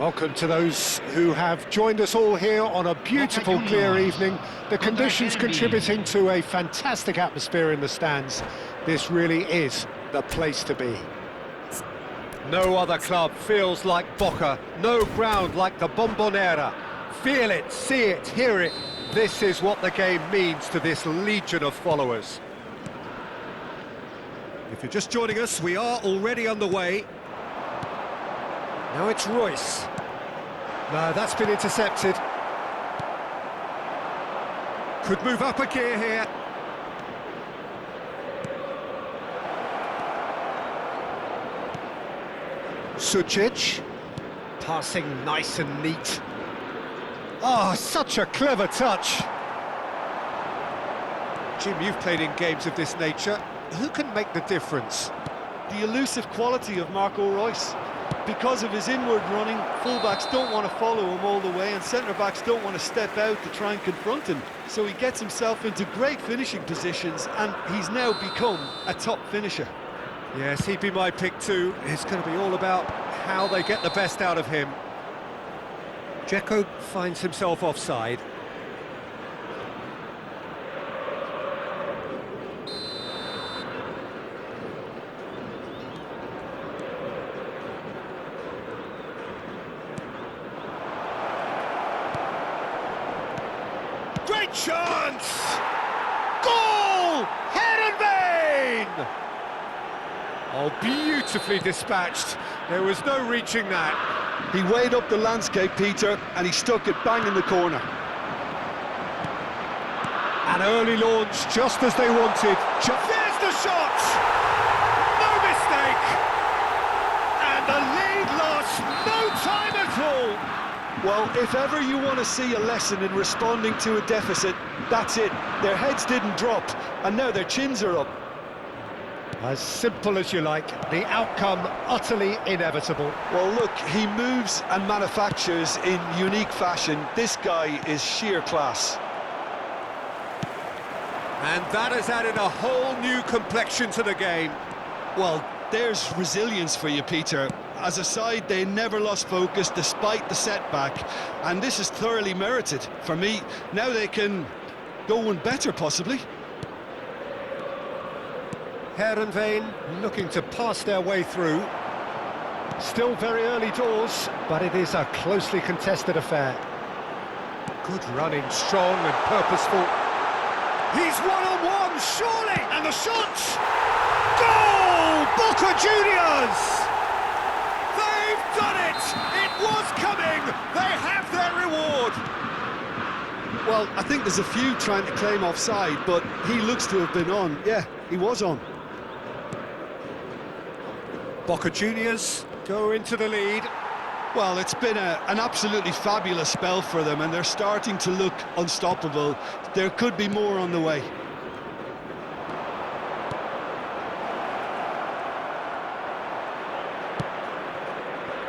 Welcome to those who have joined us all here on a beautiful, clear evening. The conditions contributing to a fantastic atmosphere in the stands. This really is the place to be. No other club feels like Boca, no ground like the Bombonera. Feel it, see it, hear it. This is what the game means to this legion of followers. If you're just joining us, we are already underway. Now it's Royce. No, that's been intercepted. Could move up a gear here. Sucic. Passing nice and neat. Oh, such a clever touch. Jim, you've played in games of this nature. Who can make the difference? The elusive quality of Marco Reus. Because of his inward running, fullbacks don't want to follow him all the way and centre-backs don't want to step out to try and confront him. So he gets himself into great finishing positions and he's now become a top finisher. Yes, he'd be my pick too. It's going to be all about how they get the best out of him. Dzeko finds himself offside. Great chance! Goal! Heerenveen! Oh, beautifully dispatched. There was no reaching that. He weighed up the landscape, Peter, and he stuck it bang in the corner. An early launch, just as they wanted. There's the shot! No mistake! And the lead lost no time at all! Well, if ever you want to see a lesson in responding to a deficit, that's it. Their heads didn't drop, and now their chins are up. As simple as you like, the outcome utterly inevitable. Well, look, he moves and manufactures in unique fashion. This guy is sheer class. And that has added a whole new complexion to the game. Well, there's resilience for you, Peter. As a side, they never lost focus despite the setback, and this is thoroughly merited. For me, now they can go one better, possibly. Heerenveen looking to pass their way through. Still very early doors, but it is a closely contested affair. Good running, strong and purposeful. He's one-on-one, surely! And the shot! Goal! Boca Juniors! They've done it! It was coming! They have their reward! Well, I think there's a few trying to claim offside, but he looks to have been on. Yeah, he was on. Boca Juniors go into the lead. Well, it's been an absolutely fabulous spell for them, and they're starting to look unstoppable. There could be more on the way.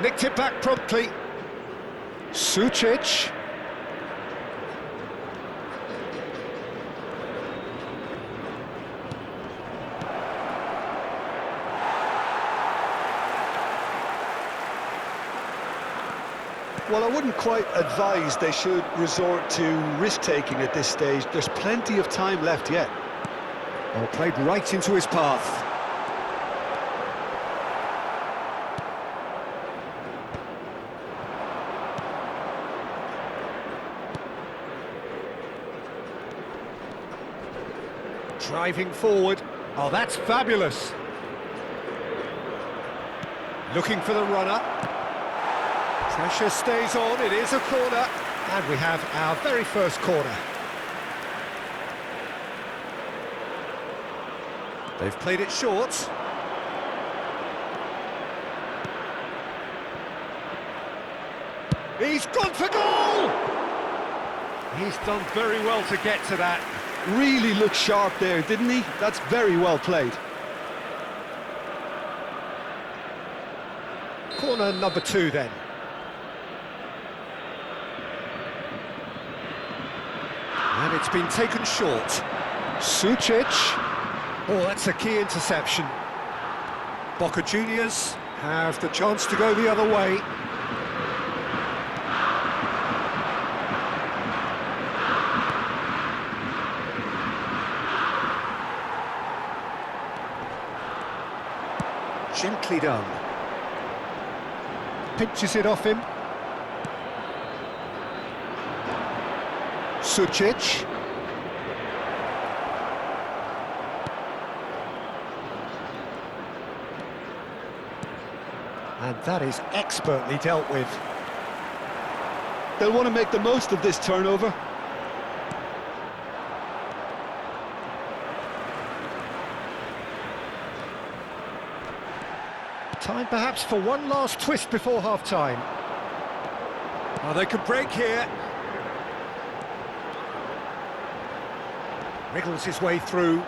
Nicked it back promptly. Sucic. Well, I wouldn't quite advise they should resort to risk-taking at this stage. There's plenty of time left yet. Oh, played right into his path. Driving forward. Oh, that's fabulous. Looking for the runner. Pressure stays on, it is a corner, and we have our very first corner. They've played it short. He's gone for goal! He's done very well to get to that. Really looked sharp there, didn't he? That's very well played. Corner number 2 then. And it's been taken short. Sucic. Oh, that's a key interception. Boca Juniors have the chance to go the other way. Gently done. Pinches it off him. Sucic. And that is expertly dealt with. They'll want to make the most of this turnover. Time perhaps for one last twist before half-time. Oh, they could break here. Wriggles his way through.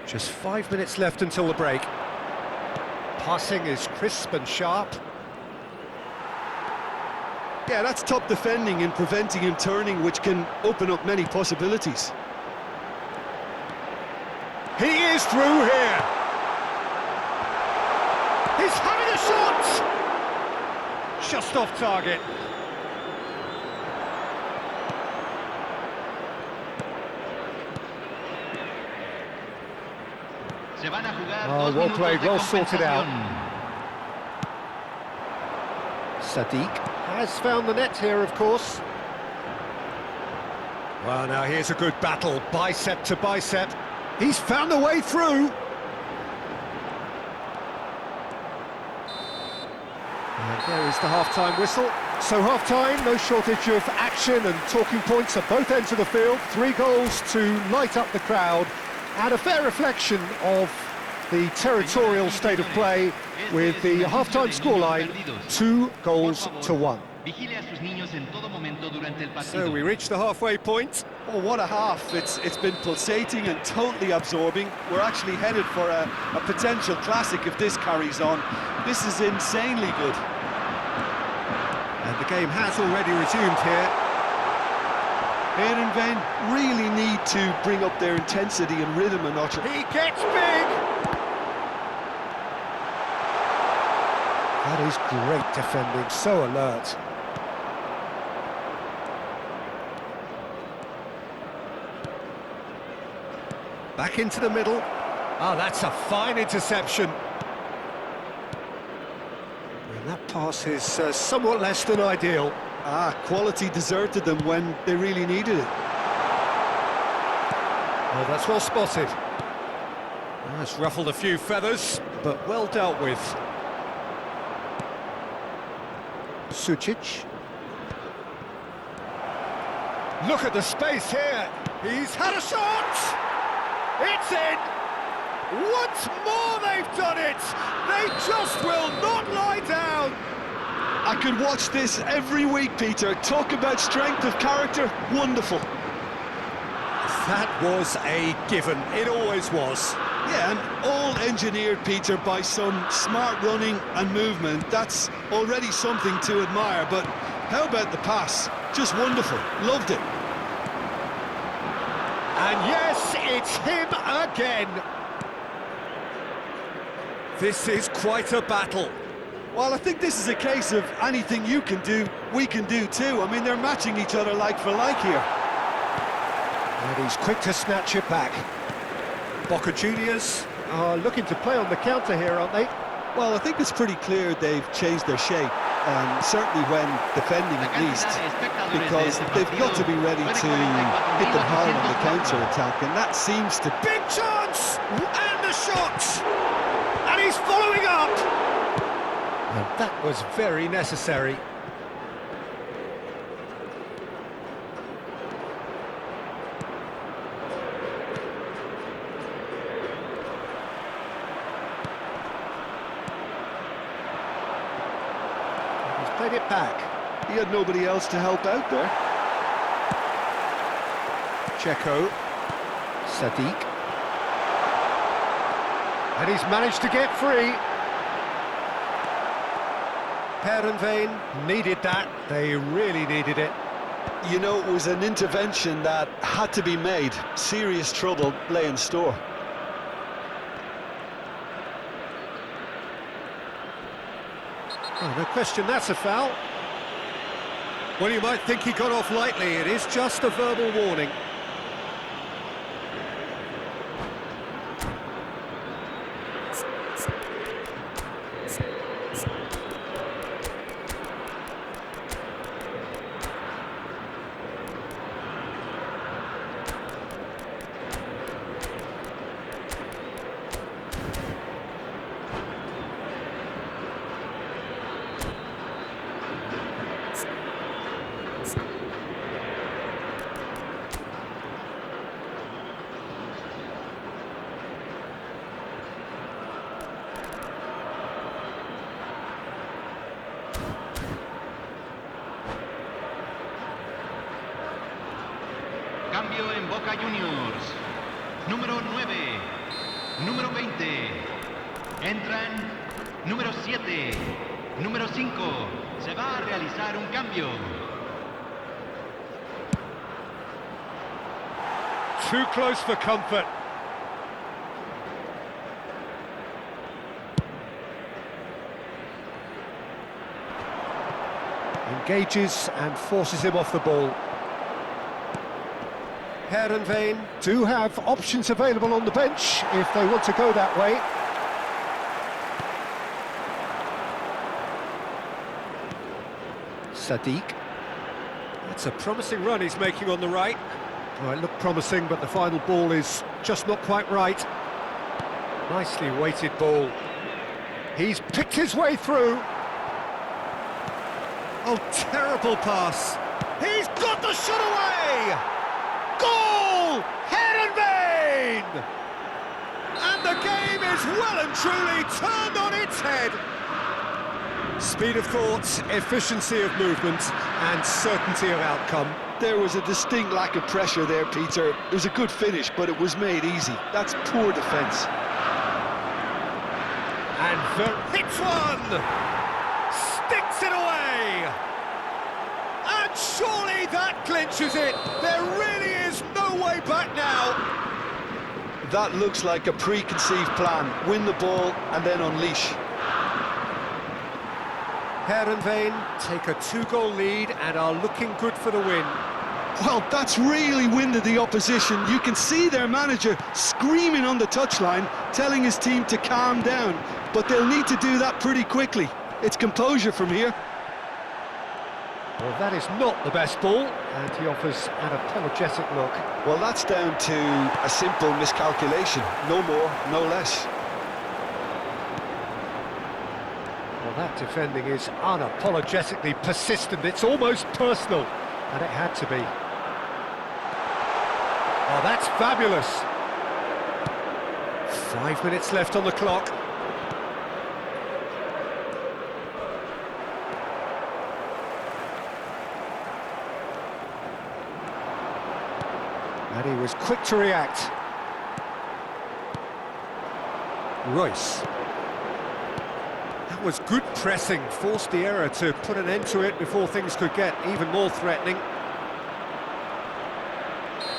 Just 5 minutes left until the break. Passing is crisp and sharp. Yeah, that's top defending and preventing him turning, which can open up many possibilities. He is through here. He's having a shot! Just off target. Oh, well played, well sorted out. Sadiq has found the net here, of course. Well, now here's a good battle, bicep to bicep. He's found a way through. And there is the half-time whistle. So half-time, no shortage of action and talking points at both ends of the field. 3 goals to light up the crowd, and a fair reflection of the territorial state of play, with the half-time scoreline 2-1. So we reach the halfway point. Oh, what a half. It's been pulsating and totally absorbing. We're actually headed for a potential classic if this carries on. This is insanely good. And the game has already resumed here. Heerenveen really need to bring up their intensity and rhythm a notch. He gets big! That is great defending, so alert. Back into the middle. Oh, that's a fine interception. And that pass is somewhat less than ideal. Quality deserted them when they really needed it. Oh, that's well spotted. That's ruffled a few feathers, but well dealt with. Sucic. Look at the space here. He's had a shot. It's in. Once more they've done it. They just will not lie down. I could watch this every week, Peter. Talk about strength of character. Wonderful. That was a given. It always was. Yeah, and all engineered, Peter, by some smart running and movement. That's already something to admire, but how about the pass? Just wonderful. Loved it. And yes, it's him again. This is quite a battle. Well, I think this is a case of anything you can do, we can do too. I mean, they're matching each other like for like here. And he's quick to snatch it back. Boca Juniors are looking to play on the counter here, aren't they? Well, I think it's pretty clear they've changed their shape, certainly when defending at least, because they've got to be ready to hit them hard on the counter-attack, and that seems to... Big chance! And the shot! And he's following up! And that was very necessary. Played it back. He had nobody else to help out there. Checo. Sadiq. And he's managed to get free. Heerenveen needed that. They really needed it. You know, it was an intervention that had to be made. Serious trouble lay in store. Oh, no question, that's a foul. Well, you might think he got off lightly. It is just a verbal warning. Cambio en Boca Juniors. Número 9, número 20. Entran número 7, número 5. Se va a realizar un cambio. Too close for comfort. Engages and forces him off the ball. Heerenveen do have options available on the bench if they want to go that way. Sadiq. That's a promising run he's making on the right. Oh, it looked promising, but the final ball is just not quite right. Nicely weighted ball. He's picked his way through. Oh, terrible pass. He's got the shot away! Goal! Heerenveen! And the game is well and truly turned on its head. Speed of thought, efficiency of movement, and certainty of outcome. There was a distinct lack of pressure there, Peter. It was a good finish, but it was made easy. That's poor defence. And hits one! Sticks it away! And surely that clinches it! There really is no way back now! That looks like a preconceived plan. Win the ball and then unleash. Heerenveen take a 2-goal lead and are looking good for the win. Well, that's really winded the opposition. You can see their manager screaming on the touchline, telling his team to calm down. But they'll need to do that pretty quickly. It's composure from here. Well, that is not the best ball, and he offers an apologetic look. Well, that's down to a simple miscalculation. No more, no less. Well, that defending is unapologetically persistent. It's almost personal, and it had to be. Oh, that's fabulous. 5 minutes left on the clock. And he was quick to react. Royce. That was good pressing, forced the error to put an end to it before things could get even more threatening.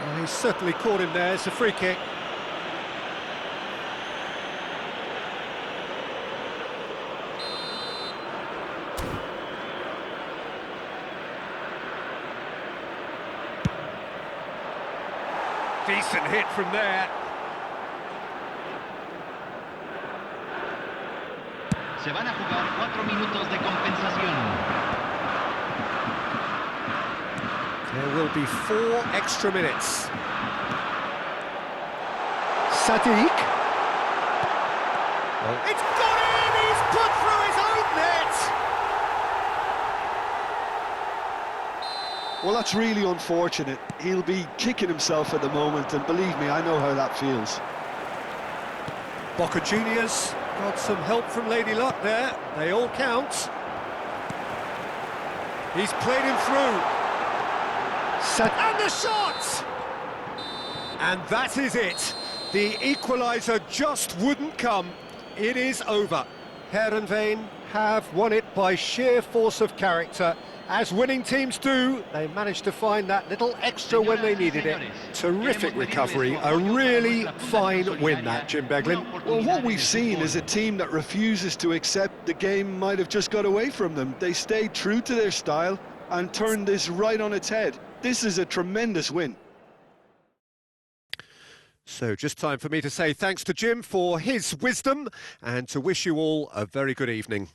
Well, he's certainly caught him there. It's a free kick. Decent hit from there. Se van a jugar 4 minutos de compensación. There will be 4 extra minutes. Sadiq. Well, it's got in! He's put through his own net! Well, that's really unfortunate. He'll be kicking himself at the moment, and believe me, I know how that feels. Boca Juniors got some help from Lady Luck there. They all count. He's played him through. And the shot! And that is it. The equaliser just wouldn't come. It is over. Heerenveen have won it by sheer force of character. As winning teams do, they managed to find that little extra when they needed it. Terrific recovery, a really fine win that, Jim Beglin. Well, what we've seen is a team that refuses to accept the game might have just got away from them. They stayed true to their style and turned this right on its head. This is a tremendous win. So just time for me to say thanks to Jim for his wisdom and to wish you all a very good evening.